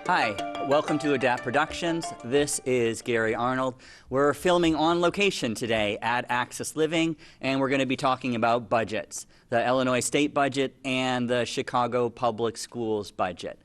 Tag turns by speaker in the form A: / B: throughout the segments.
A: Hi, welcome to Adapt Productions. This is Gary Arnold. We're filming on location today at Access Living, and we're going to be talking about budgets, the Illinois state budget and the Chicago Public Schools budget.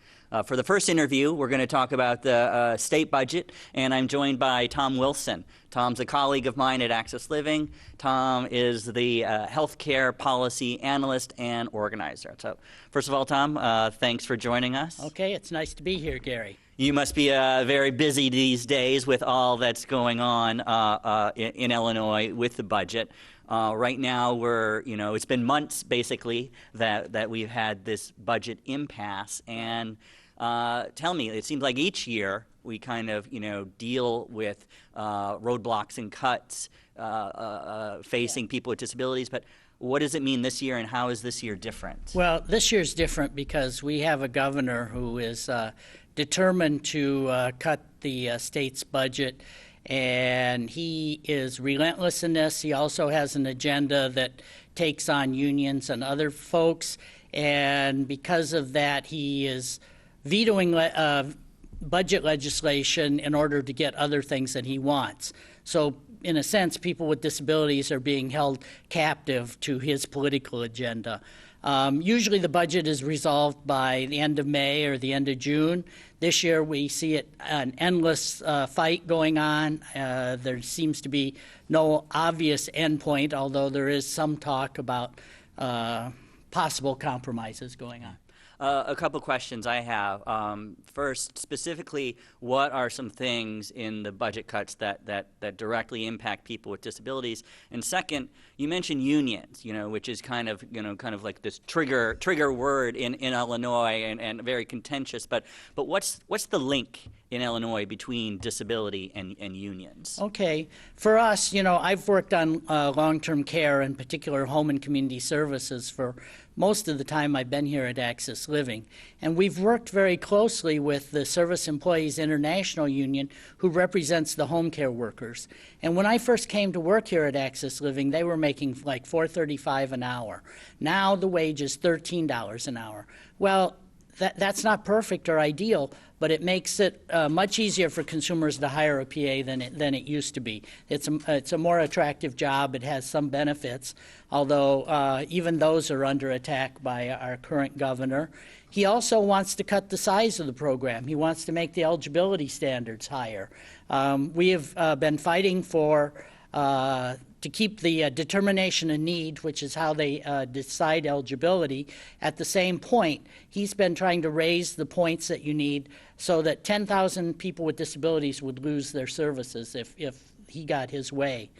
A: For the first interview, we're going to talk about the state budget, and I'm joined by Tom Wilson. Tom's a colleague of mine at Access Living. Tom is the healthcare policy analyst and organizer. So, first of all, Tom, thanks for joining us.
B: Okay, it's nice to be here, Gary.
A: You must be very busy these days with all that's going on in Illinois with the budget. Right now, it's been months basically that we've had this budget impasse. And tell me, it seems like each year we kind of, deal with roadblocks and cuts facing people with disabilities. But what does it mean this year, and how is this year different?
B: Well, this year's different because we have a governor who is determined to cut the state's budget, and he is relentless in this. He also has an agenda that takes on unions and other folks, and because of that, he is vetoing budget legislation in order to get other things that he wants. So, in a sense, people with disabilities are being held captive to his political agenda. Usually the budget is resolved by the end of May or the end of June. This year we see an endless fight going on. There seems to be no obvious endpoint, although there is some talk about possible compromises going on.
A: A couple questions I have. First, specifically, what are some things in the budget cuts that directly impact people with disabilities? And second, you mentioned unions, which is kind of like this trigger word in Illinois and very contentious. But what's the link in Illinois between disability and unions?
B: Okay. For us, I've worked on long-term care, in particular home and community services, for most of the time I've been here at Access Living. And we've worked very closely with the Service Employees International Union, who represents the home care workers. And when I first came to work here at Access Living, they were making like $4.35 an hour. Now the wage is $13 an hour. Well, that's not perfect or ideal, but it makes it much easier for consumers to hire a PA than it used to be. It's a more attractive job. It has some benefits, although even those are under attack by our current governor. He also wants to cut the size of the program. He wants to make the eligibility standards higher. We have been fighting to keep the determination of need, which is how they decide eligibility, at the same point. He's been trying to raise the points that you need so that 10,000 people with disabilities would lose their services if he got his way.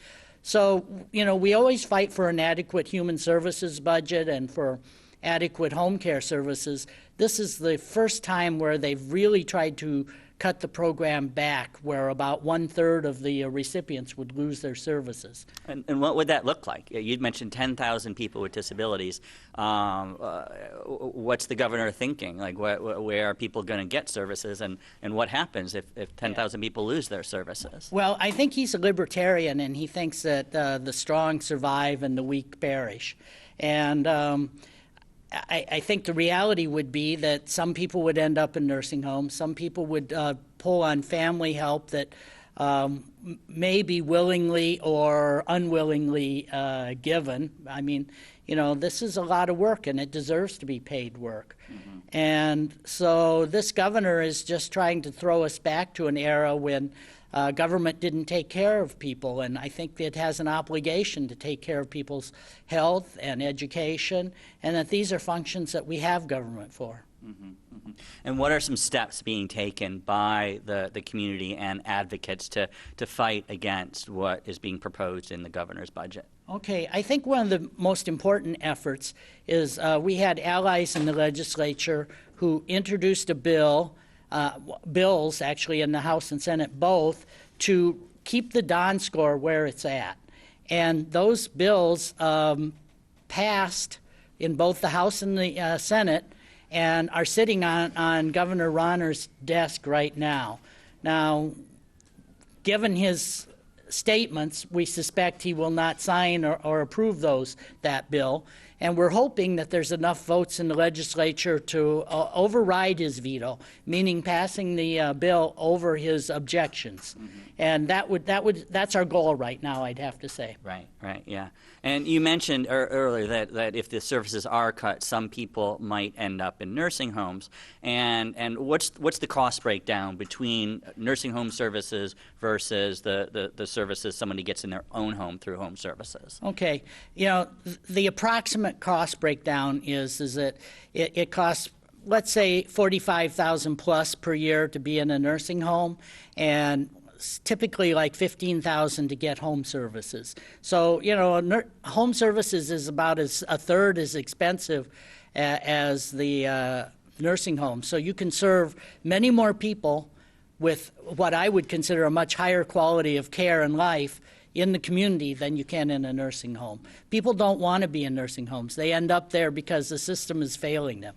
B: So, we always fight for an adequate human services budget and for adequate home care services. This is the first time where they've really tried to cut the program back, where about 1/3 of the recipients would lose their services.
A: And what would that look like? You'd mentioned 10,000 people with disabilities. What's the governor thinking? Like, where are people going to get services, and what happens if 10,000 people lose their services?
B: Well, I think he's a libertarian, and he thinks that the strong survive and the weak perish. And I think the reality would be that some people would end up in nursing homes. Some people would pull on family help that may be willingly or unwillingly given. I mean, this is a lot of work, and it deserves to be paid work. Mm-hmm. And so this governor is just trying to throw us back to an era when government didn't take care of people, and I think it has an obligation to take care of people's health and education, and that these are functions that we have government for.
A: Mm-hmm, mm-hmm. And what are some steps being taken by the community and advocates to fight against what is being proposed in the governor's budget?
B: Okay, I think one of the most important efforts is we had allies in the legislature who introduced a bills actually in the House and Senate both, to keep the Don score where it's at. And those bills passed in both the House and the Senate and are sitting on Governor Rauner's desk right now. Now, given his statements, we suspect he will not sign or approve that bill. And we're hoping that there's enough votes in the legislature to override his veto, meaning passing the bill over his objections. And that's our goal right now, I'd have to say.
A: Right, right, yeah. And you mentioned earlier that if the services are cut, some people might end up in nursing homes. And what's the cost breakdown between nursing home services versus the services somebody gets in their own home through home services?
B: Okay, the approximate cost breakdown is that it costs, let's say, $45,000 plus per year to be in a nursing home, and typically like $15,000 to get home services. So home services is about a third as expensive as the nursing home. So you can serve many more people with what I would consider a much higher quality of care and life in the community than you can in a nursing home. People don't want to be in nursing homes. They end up there because the system is failing them.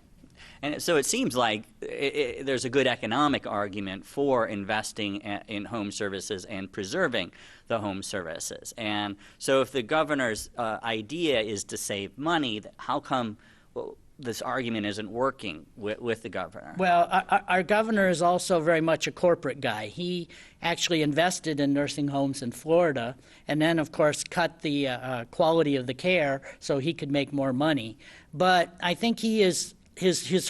A: And so it seems like there's a good economic argument for investing in home services and preserving the home services. And so if the governor's idea is to save money, how come this argument isn't working with the governor?
B: Well, our governor is also very much a corporate guy. He actually invested in nursing homes in Florida and then, of course, cut the quality of the care so he could make more money. But I think his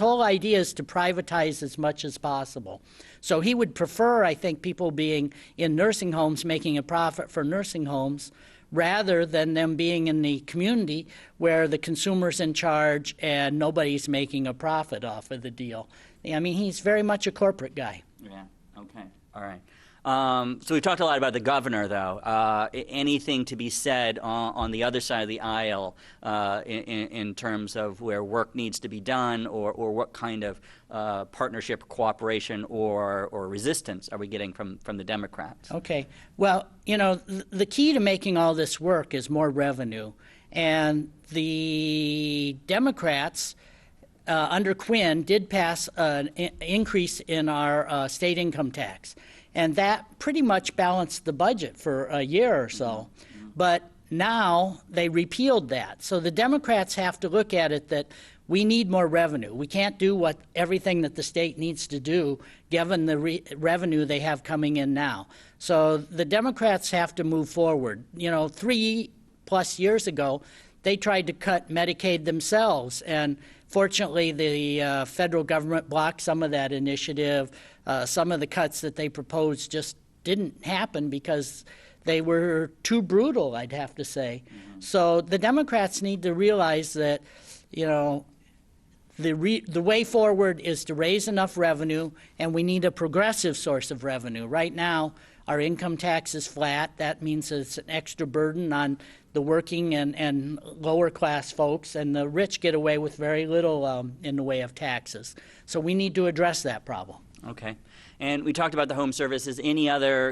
B: whole idea is to privatize as much as possible. So he would prefer, I think, people being in nursing homes making a profit for nursing homes rather than them being in the community where the consumer's in charge and nobody's making a profit off of the deal. I mean, he's very much a corporate guy.
A: Yeah, okay, all right. So we've talked a lot about the governor, though. Anything to be said on the other side of the aisle in terms of where work needs to be done, or what kind of partnership, cooperation, or resistance are we getting from the Democrats?
B: Okay. Well, the key to making all this work is more revenue. And the Democrats under Quinn did pass an increase in our state income tax. And that pretty much balanced the budget for a year or so. But now they repealed that. So the Democrats have to look at it that we need more revenue. We can't do everything that the state needs to do given the revenue they have coming in now. So the Democrats have to move forward. 3+ years ago, they tried to cut Medicaid themselves, and fortunately the federal government blocked some of that initiative. Some of the cuts that they proposed just didn't happen because they were too brutal, I'd have to say. So the Democrats need to realize that, the way forward is to raise enough revenue, and we need a progressive source of revenue. Right now, our income tax is flat. That means it's an extra burden on the working and lower class folks, and the rich get away with very little in the way of taxes. So we need to address that problem.
A: Okay. And we talked about the home services. Any other,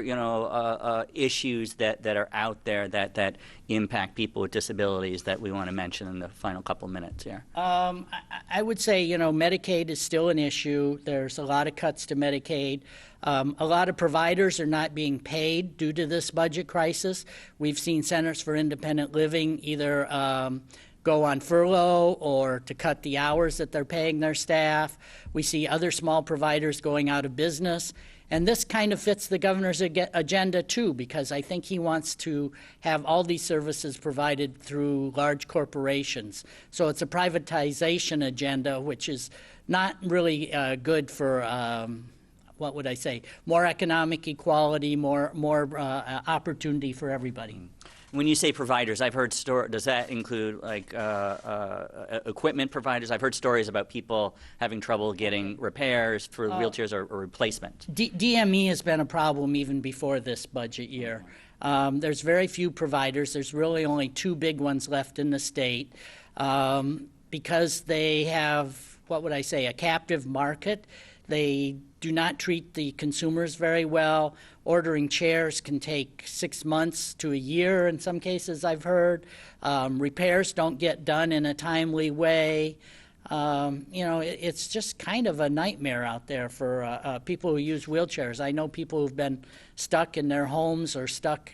A: issues that are out there that impact people with disabilities that we want to mention in the final couple of minutes here?
B: I would say, Medicaid is still an issue. There's a lot of cuts to Medicaid. A lot of providers are not being paid due to this budget crisis. We've seen Centers for Independent Living either go on furlough or to cut the hours that they're paying their staff. We see other small providers going out of business. And this kind of fits the governor's agenda, too, because I think he wants to have all these services provided through large corporations. So it's a privatization agenda, which is not really good for what would I say, more economic equality, more opportunity for everybody.
A: When you say providers, I've heard does that include like equipment providers? I've heard stories about people having trouble getting repairs for wheelchairs or replacement.
B: DME has been a problem even before this budget year. There's very few providers. There's really only 2 big ones left in the state because they have, what would I say, a captive market. They do not treat the consumers very well. Ordering chairs can take 6 months to a year in some cases, I've heard. Repairs don't get done in a timely way. It's just kind of a nightmare out there for people who use wheelchairs. I know people who've been stuck in their homes or stuck,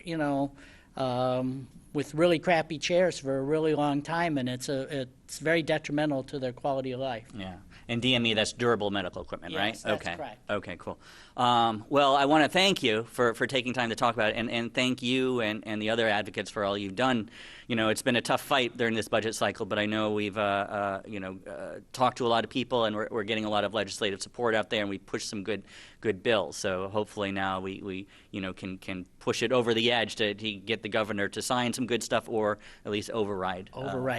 B: with really crappy chairs for a really long time, and it's very detrimental to their quality of life.
A: Yeah. And DME, that's durable medical equipment, right?
B: Yes, that's
A: okay.
B: correct.
A: Okay, cool. Well, I want to thank you for taking time to talk about it, and thank you and the other advocates for all you've done. You know, it's been a tough fight during this budget cycle, but I know we've talked to a lot of people, and we're getting a lot of legislative support out there, and we pushed some good bills. So hopefully now we can push it over the edge to get the governor to sign some good stuff, or at least override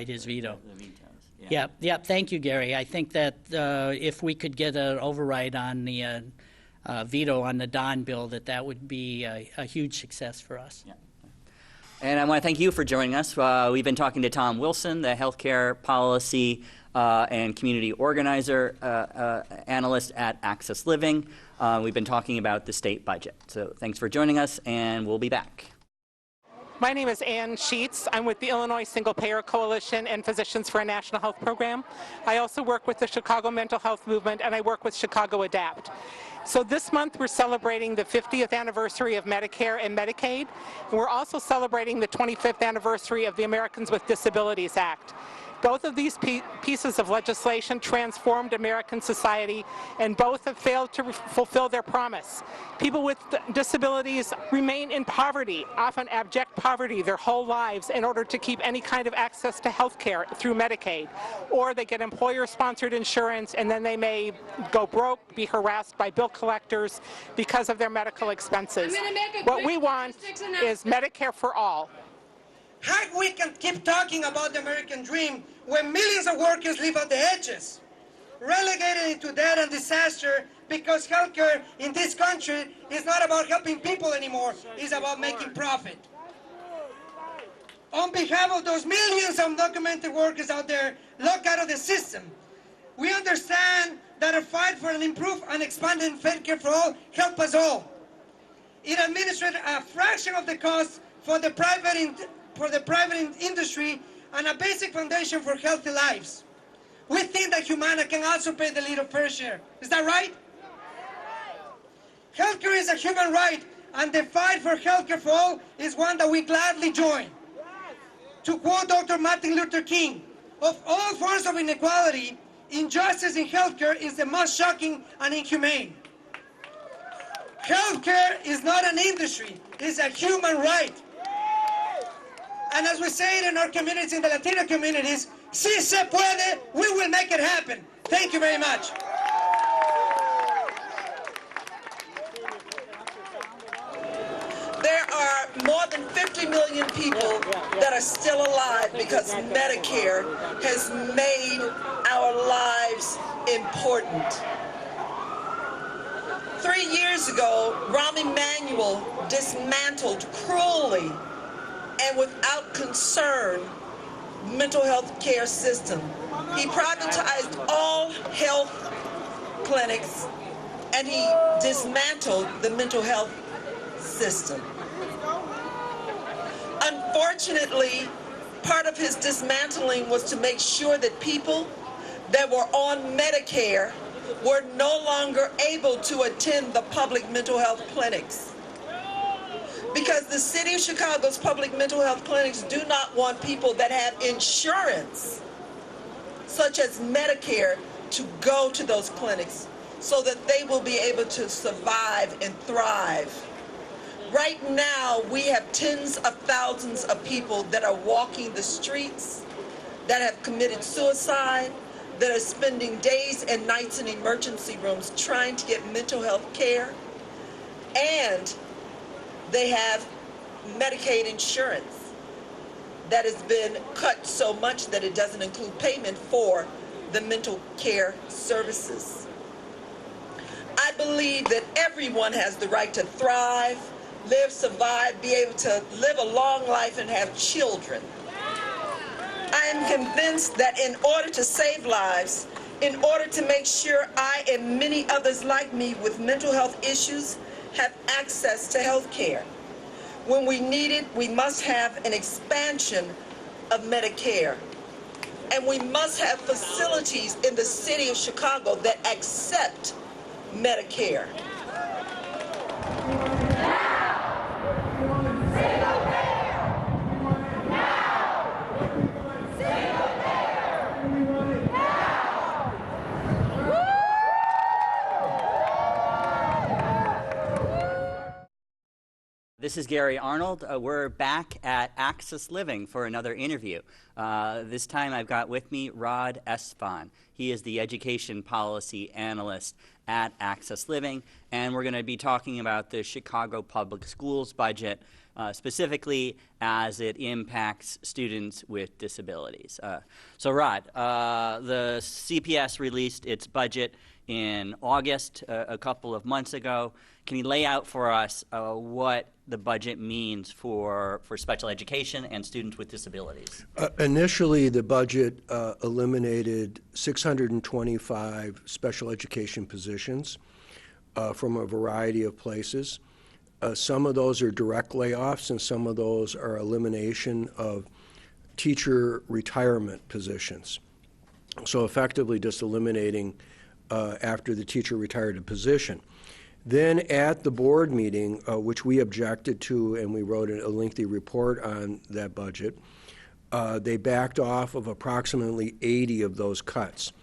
B: His veto.
A: the vetoes.
B: Yeah. Thank you, Gary. I think that if we could get an override on the veto on the Don bill, that would be a huge success for us.
A: Yeah. And I want to thank you for joining us. We've been talking to Tom Wilson, the healthcare policy and community organizer analyst at Access Living. We've been talking about the state budget. So thanks for joining us, and we'll be back.
C: My name is Ann Sheets. I'm with the Illinois Single Payer Coalition and Physicians for a National Health Program. I also work with the Chicago Mental Health Movement, and I work with Chicago Adapt. So this month we're celebrating the 50th anniversary of Medicare and Medicaid, and we're also celebrating the 25th anniversary of the Americans with Disabilities Act. Both of these pieces of legislation transformed American society, and both have failed to fulfill their promise. People with disabilities remain in poverty, often abject poverty, their whole lives in order to keep any kind of access to health care through Medicaid. Or they get employer-sponsored insurance, and then they may go broke, be harassed by bill collectors because of their medical expenses. What we want is Medicare for all.
D: How we can keep talking about the American dream when millions of workers live on the edges, relegated into debt and disaster because healthcare in this country is not about helping people anymore, it's about making profit. On behalf of those millions of undocumented workers out there locked out of the system, we understand that a fight for an improved and expanded healthcare for all helps us all. It administers a fraction of the cost for the private industry and a basic foundation for healthy lives. We think that Humana can also pay the little fair share. Is that right? Healthcare is a human right, and the fight for healthcare for all is one that we gladly join. To quote Dr. Martin Luther King, of all forms of inequality, injustice in healthcare is the most shocking and inhumane. Healthcare is not an industry, it's a human right. And as we say it in our communities, in the Latino communities, si se puede, we will make it happen. Thank you very much.
E: There are more than 50 million people that are still alive because Medicare has made our lives important. 3 years ago, Rahm Emanuel dismantled cruelly and without concern mental health care system. He privatized all health clinics, and he dismantled the mental health system. Unfortunately, part of his dismantling was to make sure that people that were on Medicare were no longer able to attend the public mental health clinics. Because the city of Chicago's public mental health clinics do not want people that have insurance, such as Medicare, to go to those clinics so that they will be able to survive and thrive. Right now, we have tens of thousands of people that are walking the streets, that have committed suicide, that are spending days and nights in emergency rooms trying to get mental health care, and they have Medicaid insurance that has been cut so much that it doesn't include payment for the mental care services. I believe that everyone has the right to thrive, live, survive, be able to live a long life and have children. I am convinced that in order to save lives, in order to make sure I and many others like me with mental health issues have access to health care, when we need it, we must have an expansion of Medicare. And we must have facilities in the city of Chicago that accept Medicare.
A: This is Gary Arnold. We're back at Access Living for another interview. This time I've got with me Rod Esfand. He is the Education Policy Analyst at Access Living, and we're going to be talking about the Chicago Public Schools budget, specifically as it impacts students with disabilities. So Rod, the CPS released its budget in August, a couple of months ago. Can you lay out for us what the budget means for special education and students with disabilities?
F: Initially, the budget eliminated 625 special education positions from a variety of places. Some of those are direct layoffs, and some of those are elimination of teacher retirement positions. So effectively just eliminating after the teacher retired a position. Then at the board meeting, which we objected to, and we wrote a lengthy report on that budget, they backed off of approximately 80 of those cuts.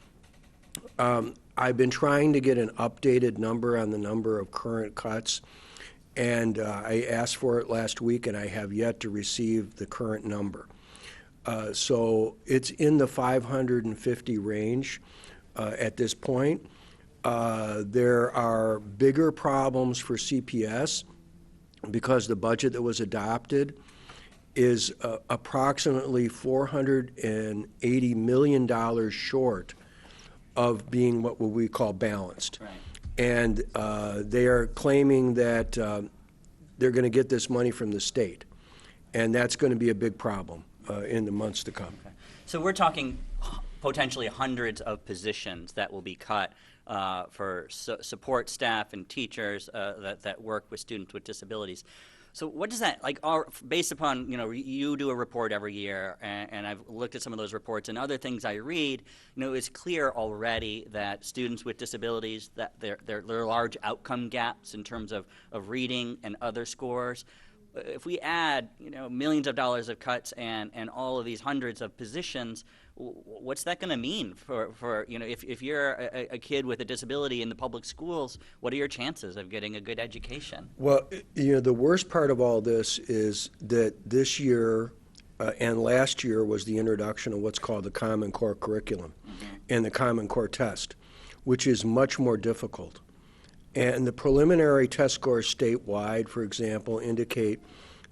F: I've been trying to get an updated number on the number of current cuts, and I asked for it last week, and I have yet to receive the current number. So it's in the 550 range at this point. There are bigger problems for CPS because the budget that was adopted is approximately $480 million short of being what we call balanced.
A: Right.
F: And they are claiming that they're going to get this money from the state, and that's going to be a big problem in the months to come.
A: Okay. So we're talking potentially hundreds of positions that will be cut for support staff and teachers that work with students with disabilities. So what does that, like, based upon, you do a report every year, and I've looked at some of those reports and other things I read, it's clear already that students with disabilities, that there are large outcome gaps in terms of reading and other scores. If we add, millions of dollars of cuts and all of these hundreds of positions, what's that going to mean for if you're a kid with a disability in the public schools, what are your chances of getting a good education?
F: Well, the worst part of all this is that this year and last year was the introduction of what's called the Common Core curriculum and the Common Core test, which is much more difficult. And the preliminary test scores statewide, for example, indicate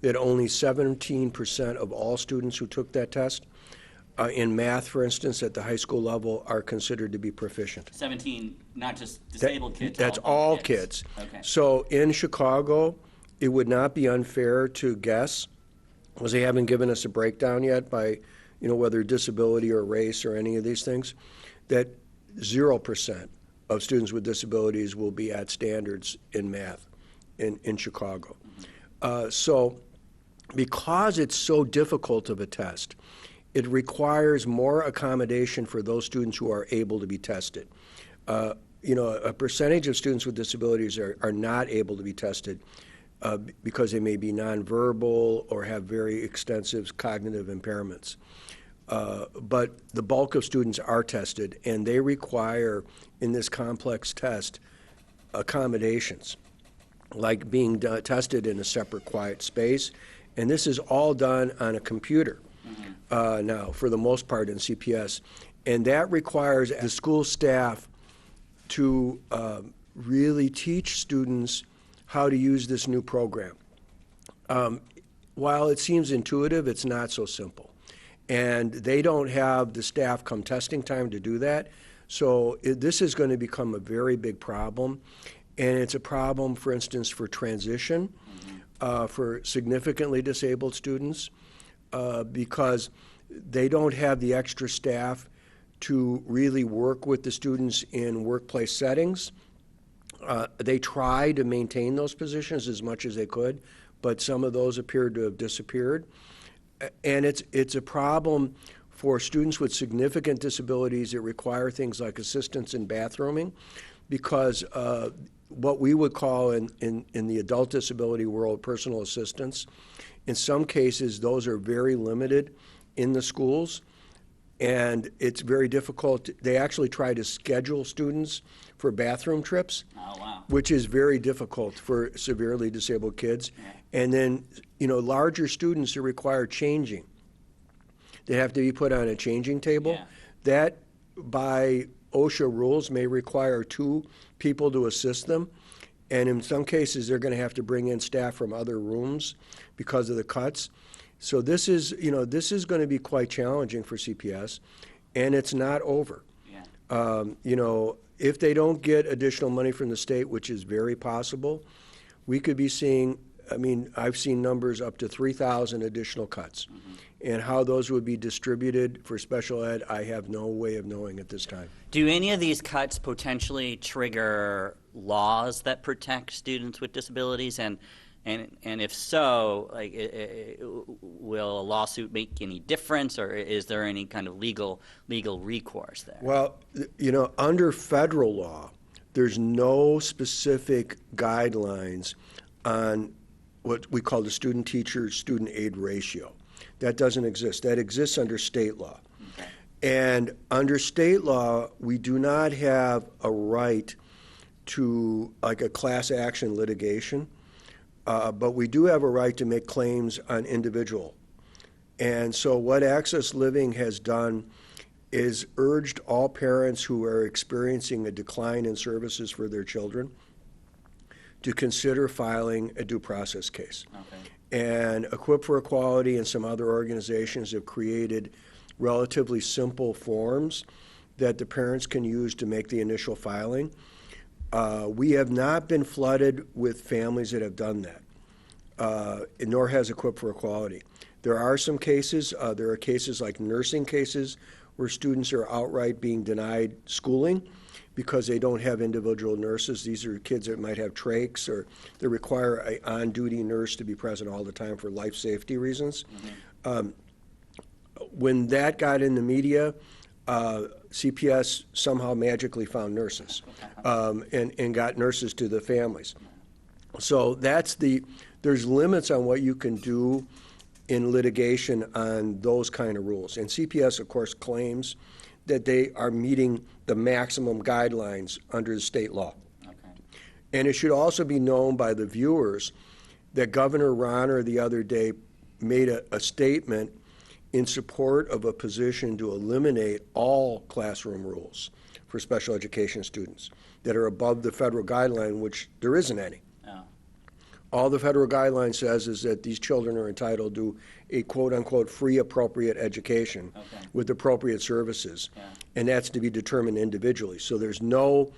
F: that only 17% of all students who took that test in math, for instance, at the high school level, are considered to be proficient.
A: 17, not just disabled kids.
F: That's all kids.
A: Okay.
F: So in Chicago, it would not be unfair to guess, because they haven't given us a breakdown yet by, whether disability or race or any of these things, that 0% of students with disabilities will be at standards in math in Chicago. So because it's so difficult of a test, it requires more accommodation for those students who are able to be tested. A percentage of students with disabilities are not able to be tested because they may be nonverbal or have very extensive cognitive impairments. But the bulk of students are tested, and they require, in this complex test, accommodations, like being tested in a separate quiet space. And this is all done on a computer now, for the most part, in CPS. And that requires the school staff to really teach students how to use this new program. While it seems intuitive, it's not so simple. And they don't have the staff come testing time to do that. So this is going to become a very big problem. And it's a problem, for instance, for transition for significantly disabled students because they don't have the extra staff to really work with the students in workplace settings. They tried to maintain those positions as much as they could, but some of those appeared to have disappeared. And it's a problem for students with significant disabilities that require things like assistance in bathrooming, because what we would call in the adult disability world personal assistance, in some cases those are very limited in the schools. and it's very difficult. They actually try to schedule students for bathroom trips,
A: Oh, wow.
F: which is very difficult for severely disabled kids. And then, larger students that require changing. They have to be put on a changing table.
A: Yeah.
F: That, by OSHA rules, may require 2 people to assist them. And in some cases, they're going to have to bring in staff from other rooms because of the cuts. So this is going to be quite challenging for CPS, and it's not over.
A: Yeah.
F: If they don't get additional money from the state, which is very possible, we could be seeing, I've seen numbers up to 3,000 additional cuts. And how those would be distributed for special ed, I have no way of knowing at this time.
A: Do any of these cuts potentially trigger laws that protect students with disabilities? And if so, will a lawsuit make any difference, or is there any kind of legal recourse there?
F: Well, under federal law, there's no specific guidelines on what we call the student-teacher-student aid ratio. That doesn't exist. That exists under state law.
A: Okay.
F: And under state law, we do not have a right to a class action litigation, but we do have a right to make claims on individual. And so what Access Living has done is urged all parents who are experiencing a decline in services for their children to consider filing a due process case.
A: Okay.
F: And Equip for Equality and some other organizations have created relatively simple forms that the parents can use to make the initial filing. We have not been flooded with families that have done that, nor has Equip for Equality. There are some cases, there are cases like nursing cases where students are outright being denied schooling because they don't have individual nurses. These are kids that might have trachs, or they require an on-duty nurse to be present all the time for life safety reasons. When that got in the media, CPS somehow magically found nurses and got nurses to the families. So there's limits on what you can do in litigation on those kind of rules. And CPS, of course, claims that they are meeting the maximum guidelines under the state law.
A: Okay.
F: And it should also be known by the viewers that Governor Ronner the other day made a statement in support of a position to eliminate all classroom rules for special education students that are above the federal guideline, which there isn't any.
A: Oh.
F: All the federal guideline says is that these children are entitled to a quote-unquote free appropriate education
A: Okay.
F: with appropriate services,
A: Yeah.
F: and that's to be determined individually. So there's no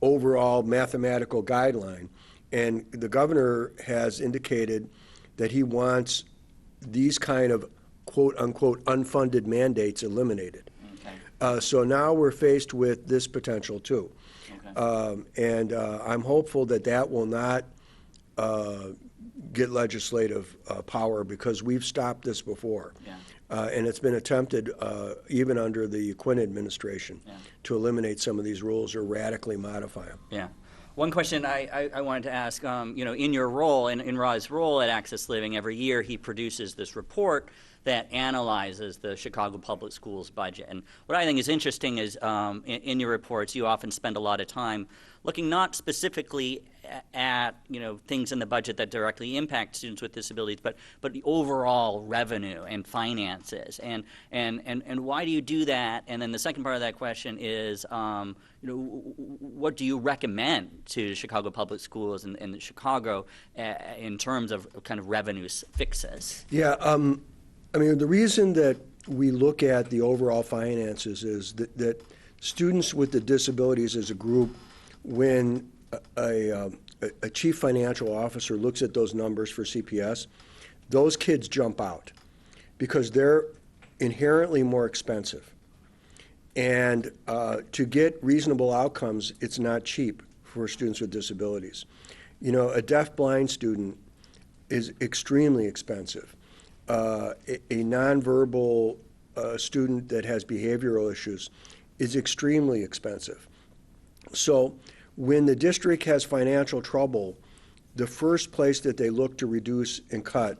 F: overall mathematical guideline, and the governor has indicated that he wants these kind of quote-unquote unfunded mandates eliminated.
A: Okay.
F: So now we're faced with this potential too.
A: Okay.
F: And I'm hopeful that that will not get legislative power, because we've stopped this before.
A: Yeah.
F: And it's been attempted, even under the Quinn administration,
A: Yeah.
F: to eliminate some of these rules or radically modify them.
A: Yeah. One question I wanted to ask, in your role, in Ra's role at Access Living, every year he produces this report that analyzes the Chicago Public Schools budget. And what I think is interesting is in your reports, you often spend a lot of time looking not specifically at things in the budget that directly impact students with disabilities, but the overall revenue and finances. And why do you do that? And then the second part of that question is, what do you recommend to Chicago Public Schools and Chicago in terms of kind of revenue fixes?
F: Yeah, the reason that we look at the overall finances is that students with the disabilities as a group, when a chief financial officer looks at those numbers for CPS, those kids jump out because they're inherently more expensive. And to get reasonable outcomes, it's not cheap for students with disabilities. A deaf-blind student is extremely expensive. A nonverbal student that has behavioral issues is extremely expensive. So when the district has financial trouble, the first place that they look to reduce and cut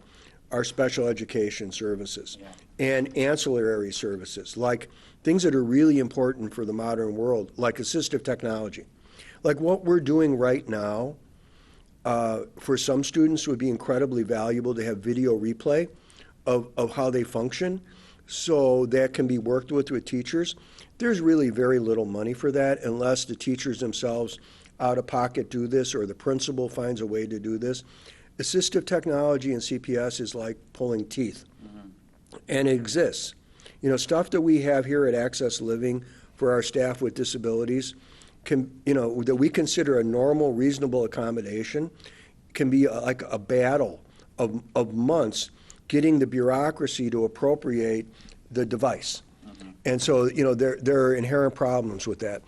F: are special education services and ancillary services, like things that are really important for the modern world, like assistive technology. Like what we're doing right now, for some students would be incredibly valuable to have video replay of how they function, so that can be worked with teachers. There's really very little money for that unless the teachers themselves out of pocket do this or the principal finds a way to do this. Assistive technology in CPS is like pulling teeth, and it exists. You know, stuff that we have here at Access Living for our staff with disabilities can, you know, that we consider a normal, reasonable accommodation, can be like a battle of months getting the bureaucracy to appropriate the device. And so, you know, there are inherent problems with that.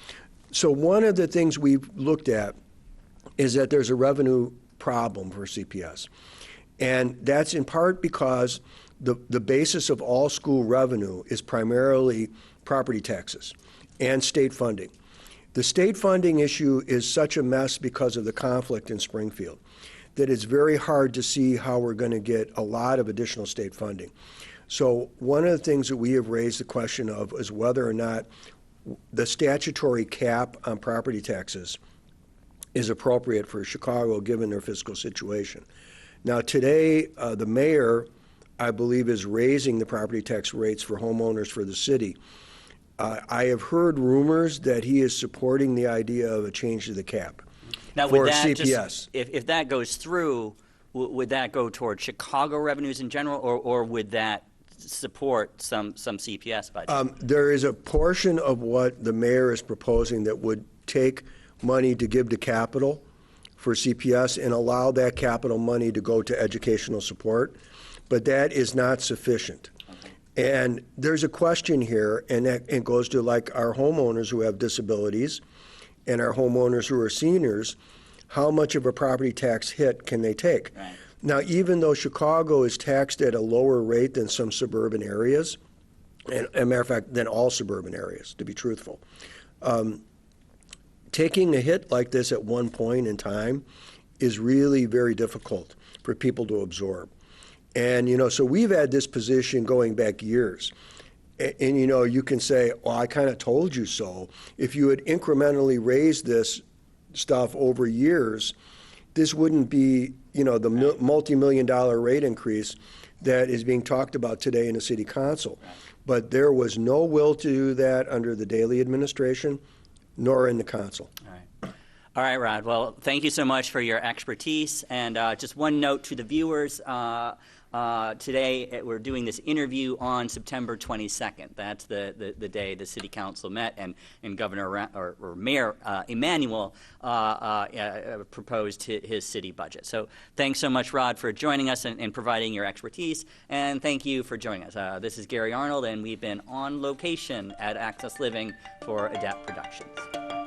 F: So one of the things we've looked at is that there's a revenue problem for CPS. And that's in part because the basis of all school revenue is primarily property taxes and state funding. The state funding issue is such a mess because of the conflict in Springfield that it's very hard to see how we're going to get a lot of additional state funding. So one of the things that we have raised the question of is whether or not the statutory cap on property taxes is appropriate for Chicago given their fiscal situation. Now today, the mayor, I believe, is raising the property tax rates for homeowners for the city. I have heard rumors that he is supporting the idea of a change to the cap
A: Now,
F: for
A: would that
F: CPS.
A: just, if that goes through, would that go toward Chicago revenues in general, or would that support some CPS budget?
F: There is a portion of what the mayor is proposing that would take money to give to capital for CPS and allow that capital money to go to educational support, but that is not sufficient. And there's a question here, and it goes to like our homeowners who have disabilities and our homeowners who are seniors, how much of a property tax hit can they take?
A: Right.
F: Now, even though Chicago is taxed at a lower rate than some suburban areas, and as a matter of fact, than all suburban areas, to be truthful, taking a hit like this at one point in time is really very difficult for people to absorb. And, you know, so we've had this position going back years. And you know, you can say, well, I kind of told you so. If you had incrementally raised this stuff over years, this wouldn't be, you know, the multi-million-dollar rate increase that is being talked about today in the city council. But there was no will to do that under the Daley administration, nor in the council.
A: All right, Rod. Well, thank you so much for your expertise. And just one note to the viewers. Today, we're doing this interview on September 22nd. That's the day the City Council met, and Governor or Mayor Emanuel proposed his city budget. So thanks so much, Rod, for joining us and providing your expertise. And thank you for joining us. This is Gary Arnold, and we've been on location at Access Living for ADAPT Productions.